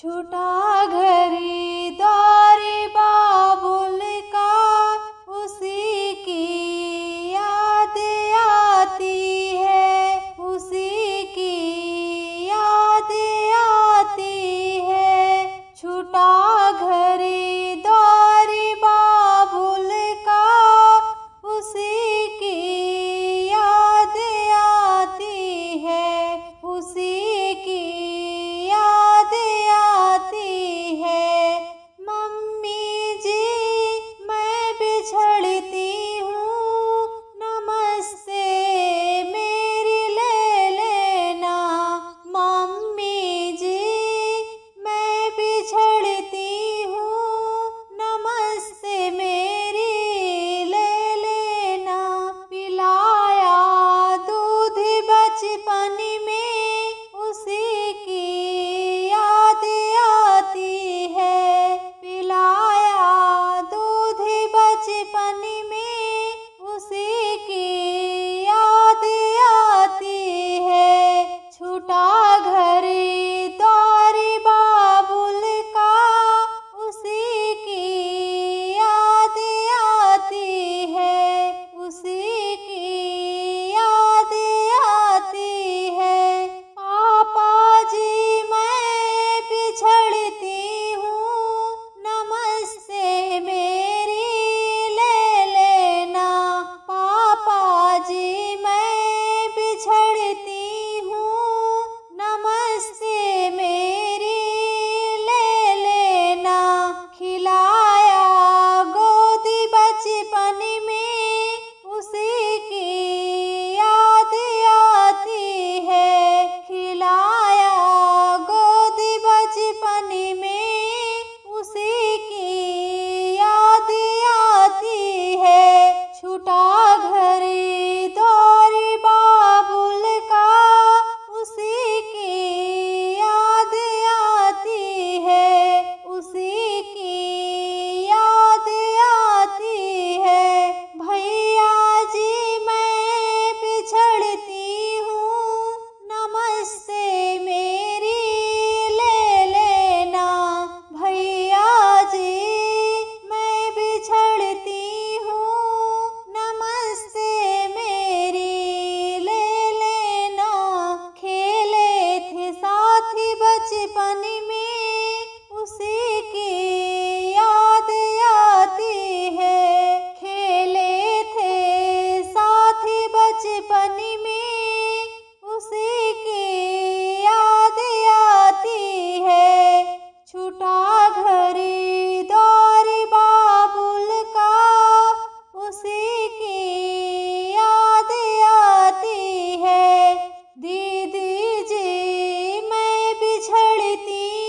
छूटा घरी द्वारी बाबुल का, उसी की याद आती है, उसी की याद आती है। छूटा घरी द्वारी बाबुल का, उसी की याद आती है, उसी की याद आती है। मम्मी जी मैं बिछड़ती हूँ, नमस्ते मेरी ले लेना। मम्मी जी मैं बिछड़ती हूँ, नमस्ते मेरी ले लेना। पिलाया दूध बचपन में, उसी की याद आती है। पिलाया दूध बचपन में, उसी की याद आती है। छूटा घरी द्वारी बाबुल का, उसी की याद आती है, उसी की याद आती है। पापा जी मैं बिछड़ती हूँ, नमस्ते मेरी ले लेना। पापा जी मैं बिछड़ती हूँ, नमस्ते मेरी ले लेना। खिलाया गोदी बचपन में, उसी की याद आती है। खिलाया गोदी बचपन में, उसी की याद आती है। छूटा घरी द्वारी बाबुल का, उसी की याद आती है, उसी की याद आती है। भैया जी मैं बिछड़ती हूँ, नमस्ते मेरी ले लेना। भैया जी मैं बिछड़ती हूँ, नमस्ते मेरी ले लेना। खेले थे साथी बचपन में, उसी की याद आती है। खेले थे साथी बचपन में, उसी की याद आती है। छूटा घरी द्वारी बाबुल का, उसी की याद आती है। दीदी जी मैं बिछड़ती